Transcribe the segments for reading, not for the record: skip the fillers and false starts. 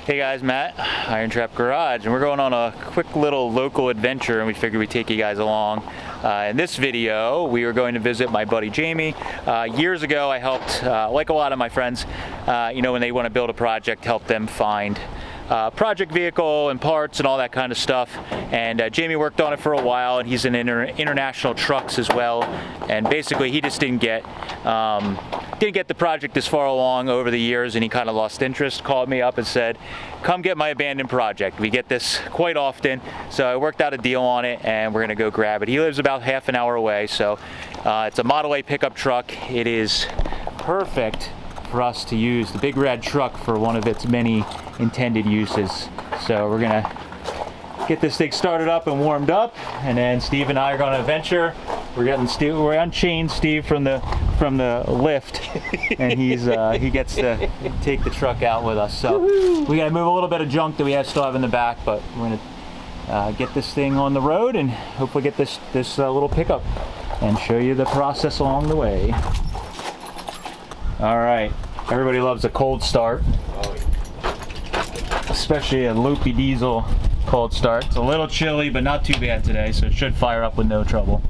Hey guys, Matt, IronTrap Garage, and we're going on a quick little local adventure, and we figured we'd take you guys along. In this video, we are going to visit my buddy Jamie. Years ago, I helped, like a lot of my friends, when they want to build a project, help them find project vehicle and parts and all that kind of stuff. And Jamie worked on it for a while, and he's in international trucks as well. And basically, he just didn't get the project this far along over the years, and he kind of lost interest. Called me up and said, "Come get my abandoned project." We get this quite often, so I worked out a deal on it, and we're gonna go grab it. He lives about half an hour away, so it's a Model A pickup truck. It is perfect for us to use the big red truck for one of its many intended uses. So we're gonna get this thing started up and warmed up, and then Steve and I are going to adventure. We're unchained Steve from the lift, and he gets to take the truck out with us. So we gotta move a little bit of junk that we still have in the back, but we're gonna get this thing on the road and hopefully get this little pickup and show you the process along the way. All right, everybody loves a cold start, especially a loopy diesel cold start. It's a little chilly, but not too bad today, so it should fire up with no trouble.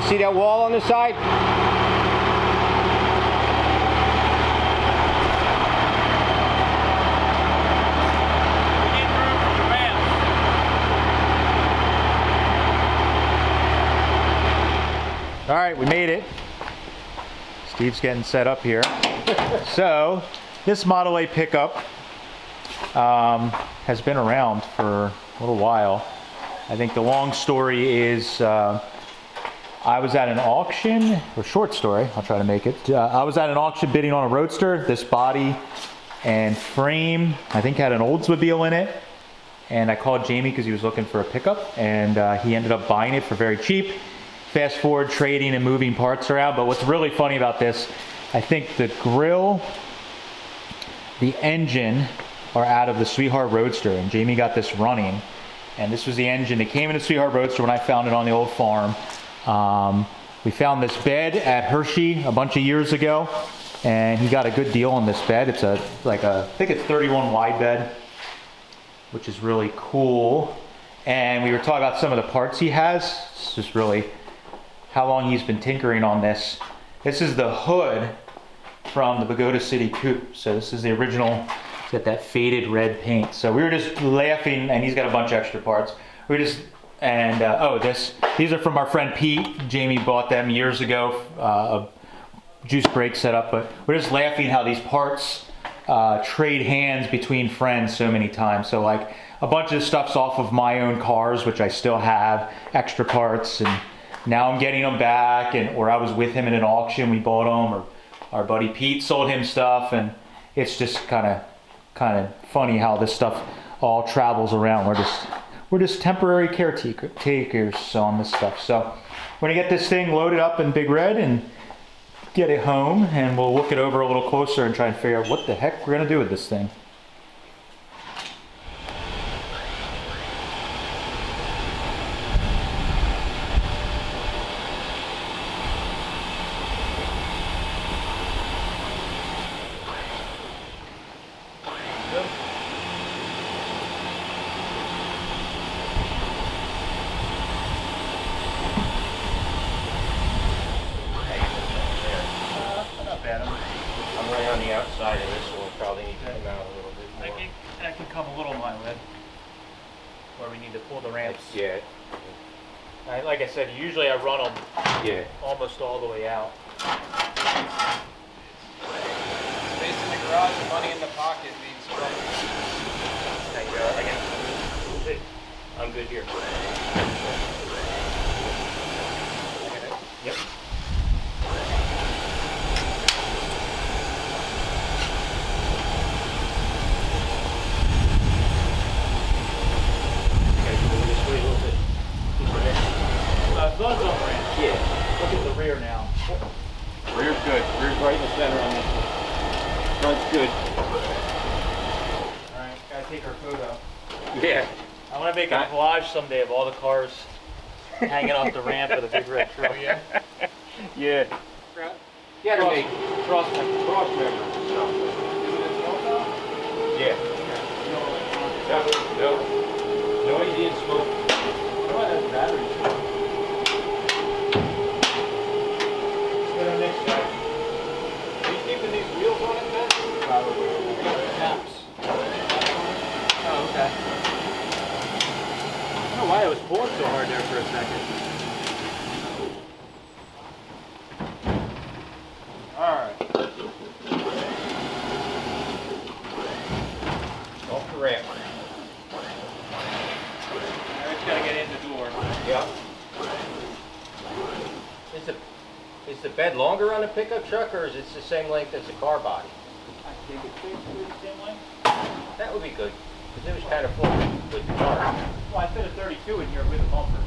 See that wall on the side? All right, we made it. Steve's getting set up here. So this Model A pickup has been around for a little while. I think the long story is I was at an auction, or short story, I'll try to make it. I was at an auction bidding on a Roadster. This body and frame, I think, had an Oldsmobile in it. And I called Jamie because he was looking for a pickup, and he ended up buying it for very cheap. Fast forward, trading and moving parts around. But what's really funny about this, I think the grill, the engine are out of the Sweetheart Roadster, and Jamie got this running. And this was the engine that came in the Sweetheart Roadster when I found it on the old farm. We found this bed at Hershey a bunch of years ago, and he got a good deal on this bed. It's I think it's 31 wide bed, which is really cool. And we were talking about some of the parts he has. It's just really how long he's been tinkering on this. This is the hood from the Pagoda City Coupe. So this is the original. It's got that faded red paint. So we were just laughing, and he's got a bunch of extra parts. These are from our friend Pete. Jamie bought them years ago, a juice brake setup, but we're just laughing how these parts trade hands between friends so many times. So like a bunch of stuff's off of my own cars, which I still have, extra parts, and now I'm getting them back, or I was with him in an auction, we bought them, or our buddy Pete sold him stuff, and it's just kind of funny how this stuff all travels around. We're just temporary caretakers on this stuff. So we're gonna get this thing loaded up in Big Red and get it home, and we'll look it over a little closer and try and figure out what the heck we're gonna do with this thing. I'm right on the outside of this, so we'll probably need to come out a little where we need to pull the ramps. Yeah. Like I said, usually I run them almost all the way out. Space in the garage, money in the pocket means trouble. Thank you. I'm good here. Yep. Guns on ramp. Yeah. Look at the rear now. Rear's good. Rear's right in the center on this one. Front's good. Alright, gotta take our photo. Yeah. I want to make a collage someday of all the cars hanging off the ramp with a big red truck. Oh, yeah? Yeah. Yeah, to make cross members. Yeah. No. Noisy and smoke. Oh, it has batteries. Are you keeping these wheels on it, Ben? Probably. Caps. Oh, okay. I don't know why I was pulling so hard there for a second. Alright. Off the ramp. I just gotta get in the door. Yeah. Is the bed longer on the pickup truck, or is it the same length as the car body? I think it's basically the same length. That would be good, because it was kind of full with the car. Well, I fit a 32 in here with a bumper.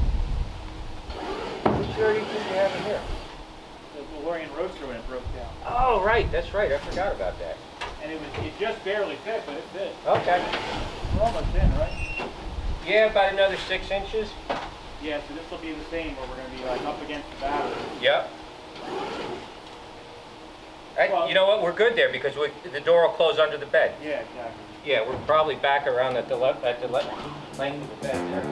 Which 32 do you have in here? The DeLorean Roadster when it broke down. Oh, right, that's right, I forgot about that. And it just barely fit, but it fit. Okay. We're almost in, right? Yeah, about another 6 inches. Yeah, so this will be the same where we're going to be like up against the battery. Yep. You know what? We're good there because the door will close under the bed. Yeah, exactly. Yeah, we're probably back around at the length of the bed there.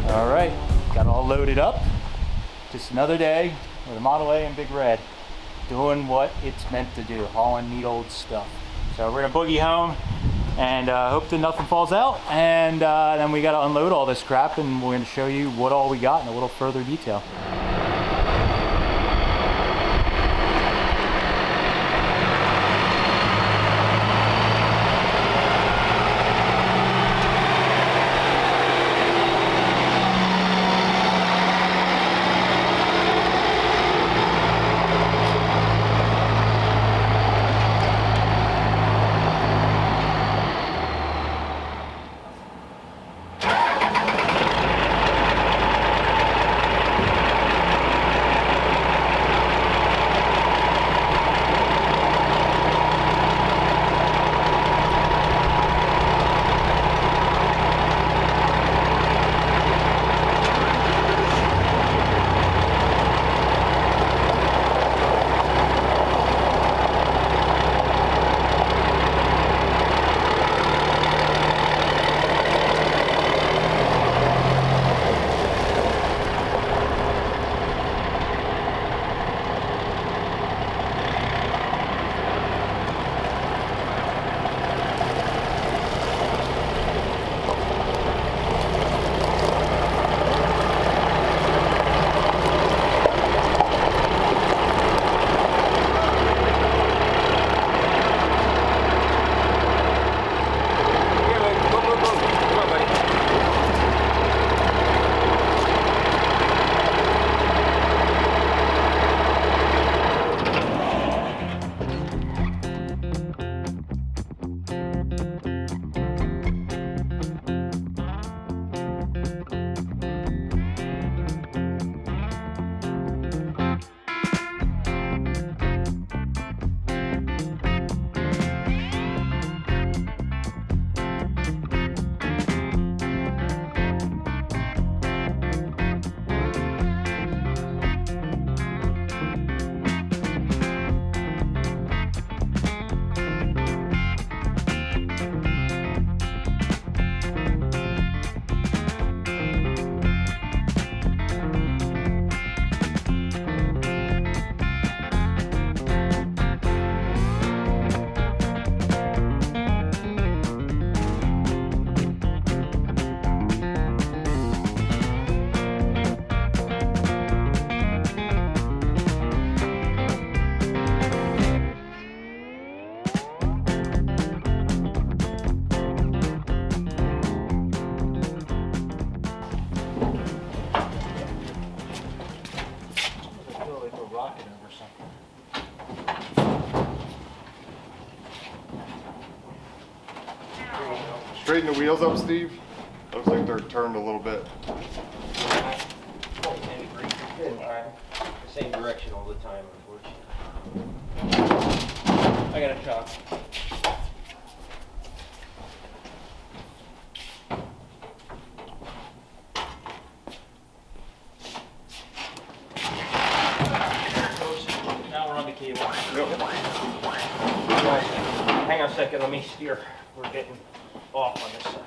All right, got it all loaded up. Just another day with a Model A and Big Red doing what it's meant to do, hauling neat old stuff. So we're gonna boogie home and hope that nothing falls out, and then we gotta unload all this crap, and we're gonna show you what all we got in a little further detail. straighten the wheels up, Steve? Looks like they're turned a little bit. 10 degrees. The same direction all the time, unfortunately. I got a chop. Now we're on the cable. Yep. Hang on a second, let me steer. We're getting off on this side.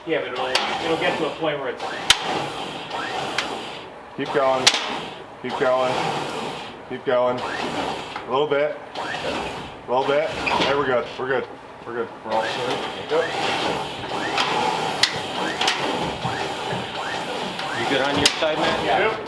Yeah, but it'll get to a point where it's... Keep going. Keep going. Keep going. A little bit. A little bit. Hey, we're good. We're good. We're good. We're all set. Yep. You good on your side, man? Yeah. Yep.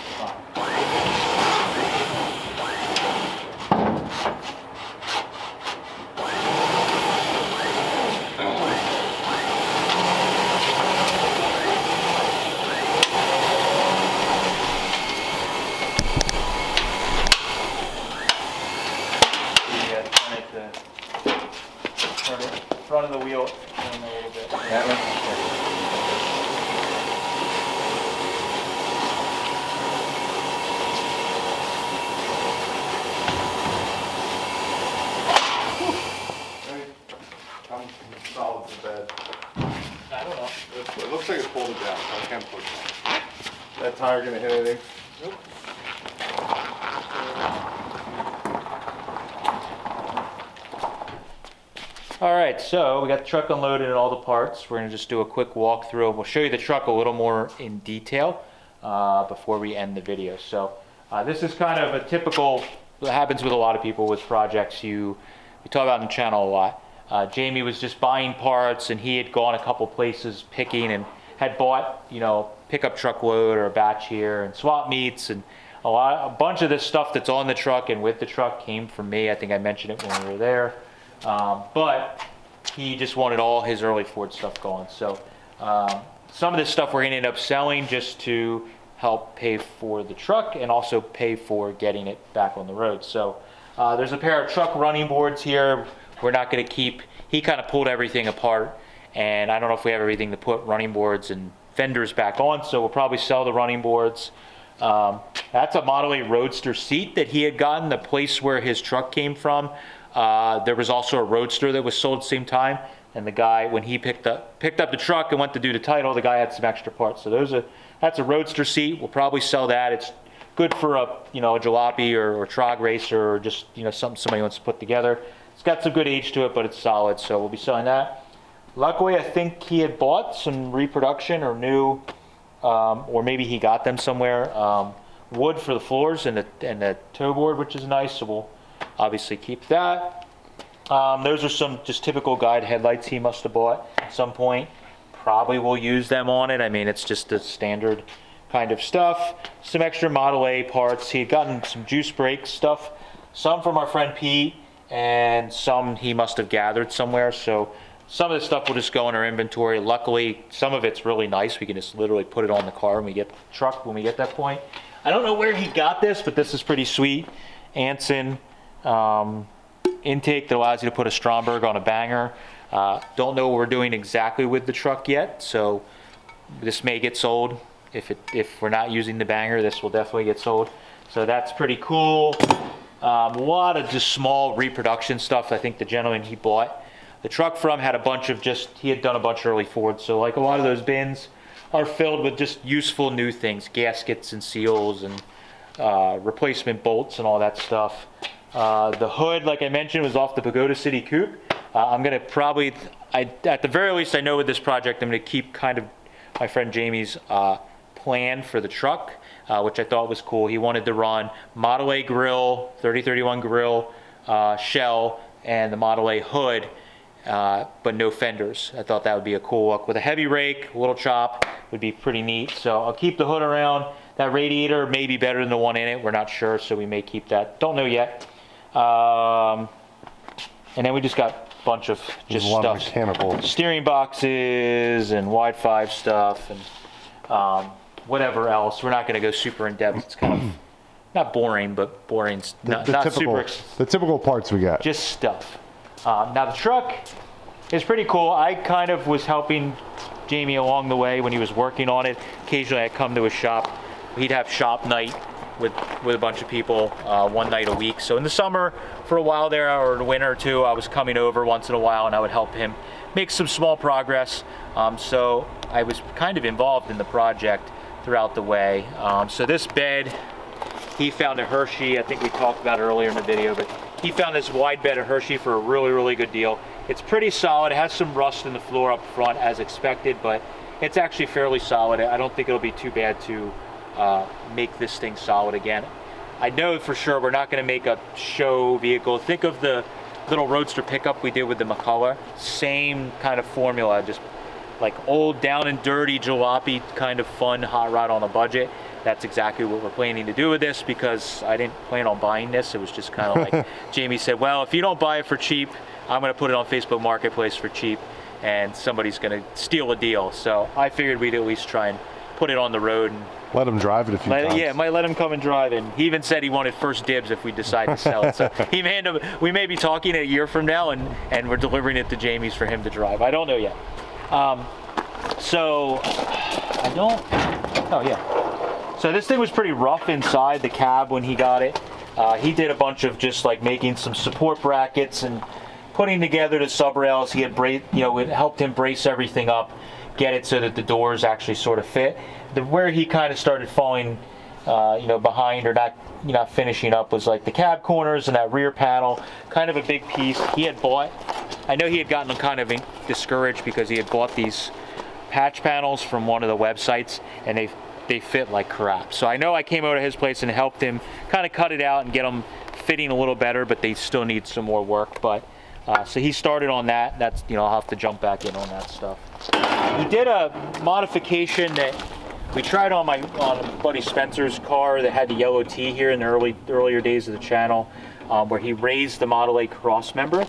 Front of the wheel a little bit. That one? I'm solid to bed. I don't know. It looks like it's folded down, so I can't push it. That tire gonna hit anything? Nope. All right, so we got the truck unloaded and all the parts. We're gonna just do a quick walkthrough. We'll show you the truck a little more in detail before we end the video. So this is kind of a typical, what happens with a lot of people with projects we talk about on the channel a lot. Jamie was just buying parts and he had gone a couple places picking and had bought, you know, pickup truck load or a batch here and swap meets, and a bunch of this stuff that's on the truck and with the truck came from me. I think I mentioned it when we were there. But he just wanted all his early Ford stuff going. So some of this stuff we're going to end up selling just to help pay for the truck and also pay for getting it back on the road. So there's a pair of truck running boards here. We're not going to keep, he kind of pulled everything apart, and I don't know if we have everything to put running boards and fenders back on, so we'll probably sell the running boards. That's a Model A Roadster seat that he had gotten, the place where his truck came from. There was also a Roadster that was sold at the same time, and the guy, when he picked up the truck and went to do the title, the guy had some extra parts. So that's a Roadster seat. We'll probably sell that. It's good for a jalopy or trog racer, or just something somebody wants to put together. It's got some good age to it, but it's solid, so we'll be selling that. Luckily, I think he had bought some reproduction or new, or maybe he got them somewhere, wood for the floors and the toe board, which is nice, so we'll obviously keep that. Those are some just typical guide headlights he must have bought at some point. Probably will use them on it. I mean, it's just the standard kind of stuff. Some extra Model A parts. He had gotten some juice brake stuff, some from our friend Pete, and some he must have gathered somewhere. So some of the stuff will just go in our inventory. Luckily, some of it's really nice. We can just literally put it on the car when we get the truck, when we get that point. I don't know where he got this, but this is pretty sweet. Anson intake that allows you to put a Stromberg on a banger. Don't know what we're doing exactly with the truck yet, so this may get sold. If we're not using the banger, this will definitely get sold. So that's pretty cool. A lot of just small reproduction stuff. I think the gentleman he bought the truck from had a bunch of he had done a bunch of early Fords. So like a lot of those bins are filled with just useful new things, gaskets and seals and replacement bolts and all that stuff. The hood, like I mentioned, was off the Pagoda City Coupe. I'm going to probably, at the very least, I know with this project, I'm going to keep kind of my friend Jamie's plan for the truck, which I thought was cool. He wanted to run Model A grill, 3031 grill, shell, and the Model A hood, but no fenders. I thought that would be a cool look. With a heavy rake, a little chop, would be pretty neat. So I'll keep the hood around. That radiator may be better than the one in it. We're not sure, so we may keep that. Don't know yet. And then we just got a bunch of just a lot stuff. of mechanical. Steering boxes and Wi-Fi stuff and whatever else. We're not going to go super in depth. It's kind of not boring, but boring's not typical, super. the typical parts we got. Just stuff. Now the truck is pretty cool. I kind of was helping Jamie along the way when he was working on it. Occasionally I'd come to his shop. He'd have shop night with a bunch of people one night a week. So in the summer, for a while there, or the winter or two, I was coming over once in a while and I would help him make some small progress. So I was kind of involved in the project throughout the way. So this bed, he found a Hershey. I think we talked about it earlier in the video, but he found this wide bed of Hershey for a really, really good deal. It's pretty solid. It has some rust in the floor up front as expected, but it's actually fairly solid. I don't think it'll be too bad to make this thing solid again. I know for sure we're not going to make a show vehicle. Think of the little roadster pickup we did with the McCullough. Same kind of formula, just like old down and dirty jalopy kind of fun hot rod on a budget. That's exactly what we're planning to do with this, because I didn't plan on buying this. It was just kind of like Jamie said, well, if you don't buy it for cheap, I'm going to put it on Facebook Marketplace for cheap and somebody's going to steal a deal. So I figured we'd at least try and put it on the road and let him drive it a few times. Yeah, might let him come and drive it. He even said he wanted first dibs if we decide to sell it. So we may be talking a year from now and we're delivering it to Jamie's for him to drive. I don't know yet. So this thing was pretty rough inside the cab when he got it. He did a bunch of just like making some support brackets and putting together the sub rails. He had it helped him brace everything up, get it so that the doors actually sort of fit. Where he kind of started falling, behind or not finishing up was like the cab corners and that rear panel, kind of a big piece. He had bought, I know he had gotten kind of discouraged because he had bought these patch panels from one of the websites and they fit like crap. So I know I came over to his place and helped him kind of cut it out and get them fitting a little better, but they still need some more work. But so he started on that. That's, I'll have to jump back in on that stuff. He did a modification that we tried on buddy Spencer's car that had the yellow T here in the earlier days of the channel, where he raised the Model A cross member.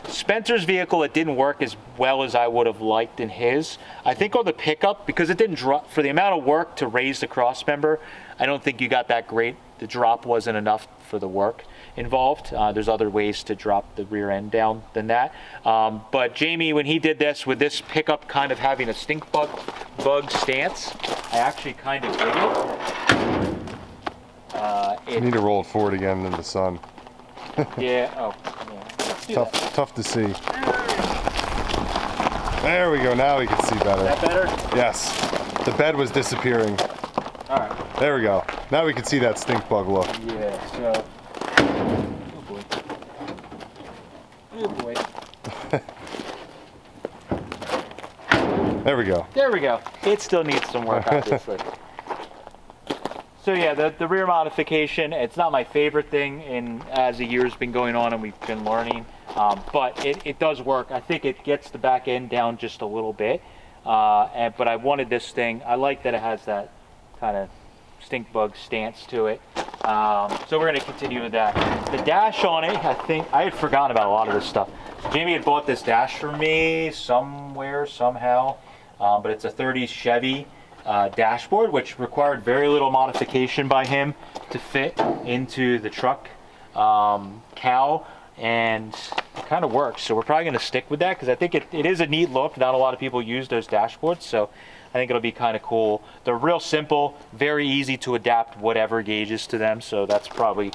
Spencer's vehicle, it didn't work as well as I would have liked in his. I think on the pickup, because it didn't drop, for the amount of work to raise the cross member, I don't think you got that great. The drop wasn't enough for the work involved. There's other ways to drop the rear end down than that. But Jamie, when he did this, with this pickup kind of having a stink bug stance, I actually kind of dig it. You need to roll it forward again in the sun. Yeah, tough to see. There we go, now we can see better. Is that better? Yes. The bed was disappearing. All right. There we go. Now we can see that stink bug look. Yeah, so. Oh boy. Oh boy. There we go. There we go. It still needs some work, obviously. So yeah, the rear modification, it's not my favorite thing as the year's been going on and we've been learning, but it does work. I think it gets the back end down just a little bit, but I wanted this thing, I like that it has that kind of stink bug stance to it. So we're going to continue with that. The dash on it, I think, I had forgotten about a lot of this stuff. So Jamie had bought this dash for me somewhere, somehow, but it's a 30s Chevy dashboard, which required very little modification by him to fit into the truck cowl, and it kind of works. So we're probably going to stick with that because I think it is a neat look. Not a lot of people use those dashboards, so I think it'll be kind of cool. They're real simple, very easy to adapt whatever gauges to them, so that's probably,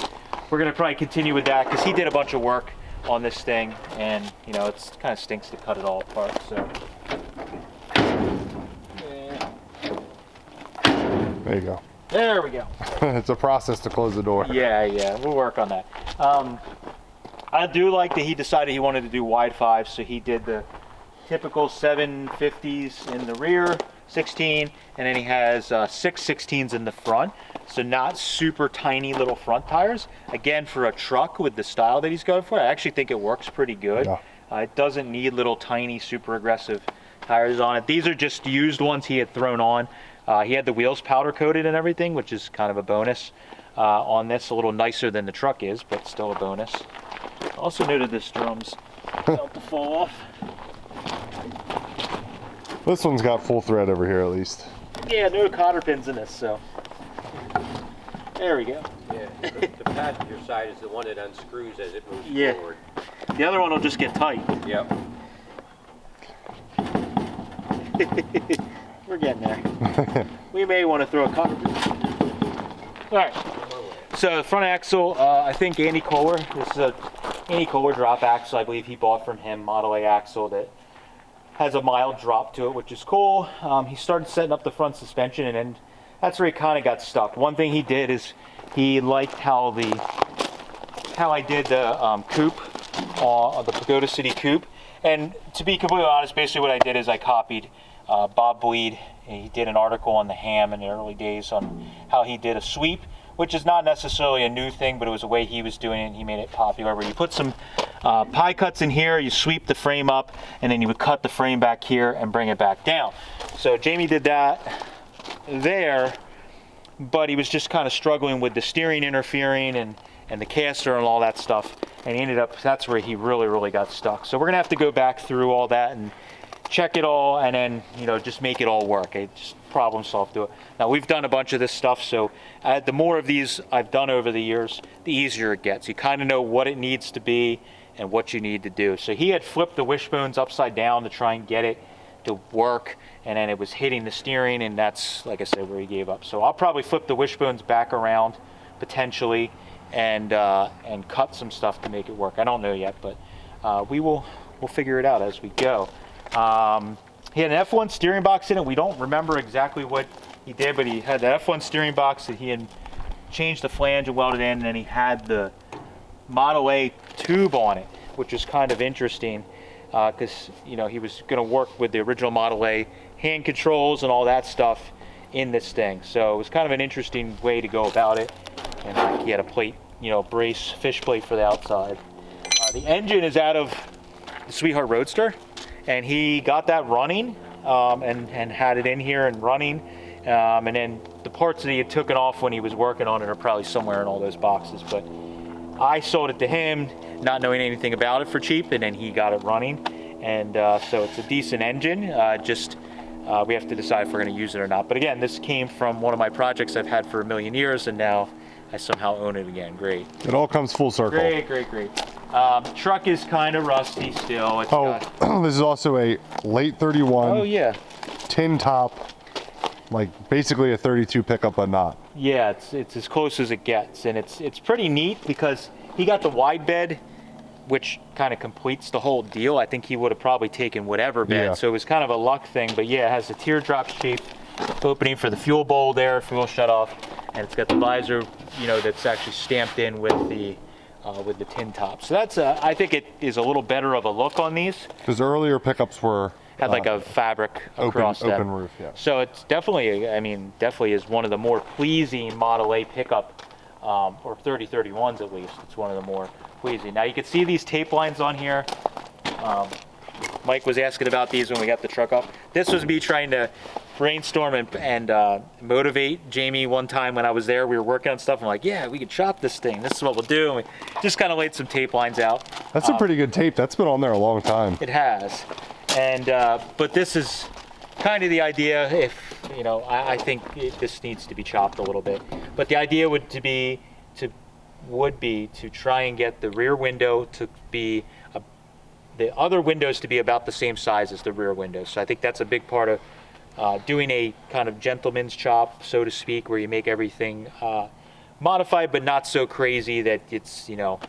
we're going to probably continue with that because he did a bunch of work on this thing, and it's kind of stinks to cut it all apart. So there you go. there we go. It's a process to close the door. Yeah, we'll work on that. I do like that he decided he wanted to do wide fives, so he did the typical 750s in the rear, 16, and then he has 616s in the front, so not super tiny little front tires. Again, for a truck with the style that he's going for, I actually think it works pretty good. Yeah. It doesn't need little tiny super aggressive tires on it. These are just used ones he had thrown on. He had the wheels powder coated and everything, which is kind of a bonus on this. A little nicer than the truck is, but still a bonus. Also noted this drum's about to fall off. This one's got full thread over here at least. Yeah, no cotter pins in this, so. There we go. Yeah, the passenger side is the one that unscrews as it moves Yeah. forward. The other one will just get tight. Yep. We're getting there. We may want to throw a cotter pin. All right. So the front axle, I think Andy Kohler, this is a Andy Kohler drop axle. I believe he bought from him, Model A axle that has a mild drop to it, which is cool. He started setting up the front suspension, and then that's where he kind of got stuck. One thing he did is he liked how I did the coupe, the Pagoda City coupe. And to be completely honest, basically what I did is I copied Bob Bleed. He did an article on the Ham in the early days on how he did a sweep, which is not necessarily a new thing, but it was a way he was doing it, and he made it popular, where you put some pie cuts in here, you sweep the frame up, and then you would cut the frame back here and bring it back down. So Jamie did that there, but he was just kind of struggling with the steering interfering and the caster and all that stuff, and he ended up, that's where he really got stuck. So we're gonna have to go back through all that and check it all, and then, you know, just make it all work. Just problem solve through it. Now, we've done a bunch of this stuff, so the more of these I've done over the years, the easier it gets. You kind of know what it needs to be and what you need to do. So he had flipped the wishbones upside down to try and get it to work, and then it was hitting the steering, and that's, like I said, where he gave up. So I'll probably flip the wishbones back around potentially and cut some stuff to make it work. I don't know yet, but we'll figure it out as we go. He had an F1 steering box in it. We don't remember exactly what he did, but he had the F1 steering box that he had changed the flange and welded in, and then he had the Model A tube on it, which is kind of interesting because, you know, he was going to work with the original Model A hand controls and all that stuff in this thing. So it was kind of an interesting way to go about it. And he had a plate, you know, brace, fish plate for the outside. The engine is out of the Sweetheart Roadster, and he got that running and had it in here and running. And then the parts that he had taken off when he was working on it are probably somewhere in all those boxes. But I sold it to him, not knowing anything about it, for cheap, and then he got it running. And so it's a decent engine. We have to decide if we're going to use it or not. But again, this came from one of my projects I've had for a million years, and now I somehow own it again. Great. It all comes full circle. Great. Truck is kind of rusty still. It's this is also a late 31. Oh yeah. Tin top, like basically a 32 pickup, but not. Yeah, it's as close as it gets, and it's pretty neat because he got the wide bed, which kind of completes the whole deal. I think he would have probably taken whatever bed, so it was kind of a luck thing. But yeah, it has the teardrop shape opening for the fuel bowl there, fuel shut off, and it's got the visor, you know, that's actually stamped in with the tin top. So that's I think it is a little better of a look on these. Because earlier pickups had like a fabric across them. Open roof, yeah. So it's definitely, I mean, definitely is one of the more pleasing Model A pickup, or 3031s at least. It's one of the more pleasing. Now you can see these tape lines on here. Mike was asking about these when we got the truck up. This was me trying to brainstorm and motivate Jamie one time when I was there. We were working on stuff. I'm like, yeah, we could chop this thing. This is what we'll do. And we just kind of laid some tape lines out. That's a pretty good tape. That's been on there a long time. It has. And but this is kind of the idea. If you know, I think this needs to be chopped a little bit. But the idea would be to try and get the rear window to be the other windows to be about the same size as the rear windows. So I think that's a big part of doing a kind of gentleman's chop, so to speak, where you make everything modified but not so crazy that it's, you know,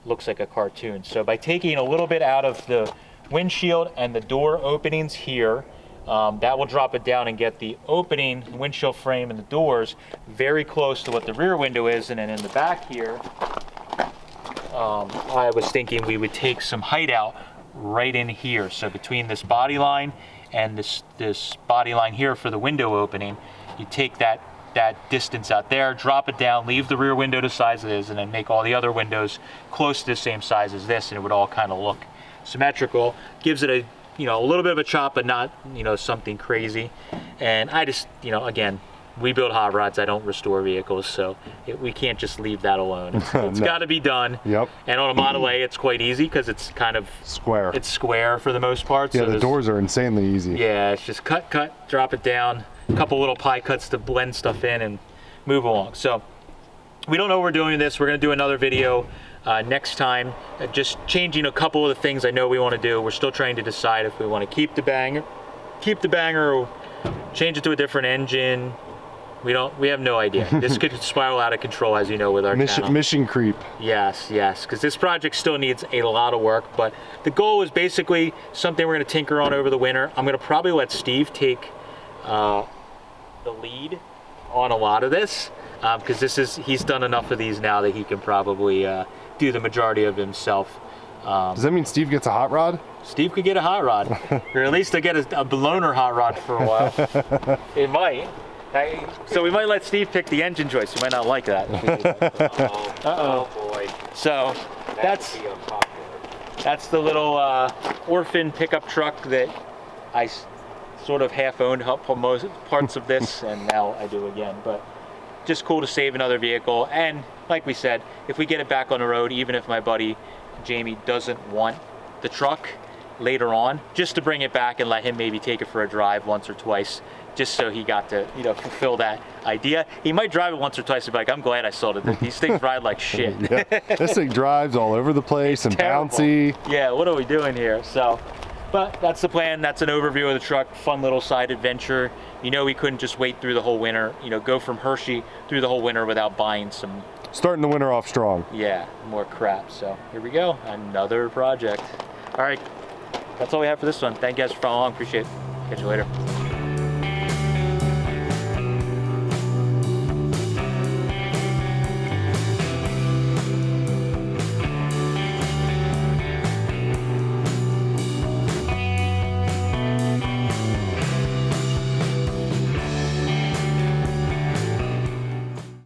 looks like a cartoon. So by taking a little bit out of the windshield and the door openings here, that will drop it down and get the opening windshield frame and the doors very close to what the rear window is. And then in the back here, I was thinking we would take some height out right in here. So between this body line and this body line here for the window opening, you take that distance out there, drop it down, leave the rear window the size it is, and then make all the other windows close to the same size as this, and it would all kind of look symmetrical. Gives it a, you know, a little bit of a chop, but not, you know, something crazy. And I just, you know, again, we build hot rods. I don't restore vehicles, so we can't just leave that alone. It's No. got to be done. Yep. And on a Model A, it's quite easy because it's kind of Square. It's square for the most part. Yeah, so the doors are insanely easy. Yeah, it's just cut, drop it down, a couple little pie cuts to blend stuff in and move along. So we don't know we're doing this. We're going to do another video next time, just changing a couple of the things I know we want to do. We're still trying to decide if we want to keep the banger or change it to a different engine. We have no idea. This could spiral out of control, as you know, with our channel. Mission creep. Yes, because this project still needs a lot of work, but the goal is basically something we're going to tinker on over the winter. I'm going to probably let Steve take the lead on a lot of this, because he's done enough of these now that he can probably do the majority of himself. Does that mean Steve gets a hot rod? Steve could get a hot rod, or at least to get a bloaner hot rod for a while. It might. So we might let Steve pick the engine choice. You might not like that. Oh boy. So that's the little orphan pickup truck that I sort of half owned most parts of this, and now I do again. But just cool to save another vehicle. And like we said, if we get it back on the road, even if my buddy Jamie doesn't want the truck later on, just to bring it back and let him maybe take it for a drive once or twice, just so he got to, fulfill that idea. He might drive it once or twice and be like, I'm glad I sold it. These things ride like shit. Yeah. This thing drives all over the place and Terrible. bouncy. Yeah, what are we doing here? So, but that's the plan. That's an overview of the truck. Fun little side adventure. We couldn't just wait through the whole winter, go from Hershey through the whole winter without buying some, Starting the winter off strong. yeah, more crap. So here we go, another project. All right, that's all we have for this one. Thank you guys for following along. Appreciate it. Catch you later.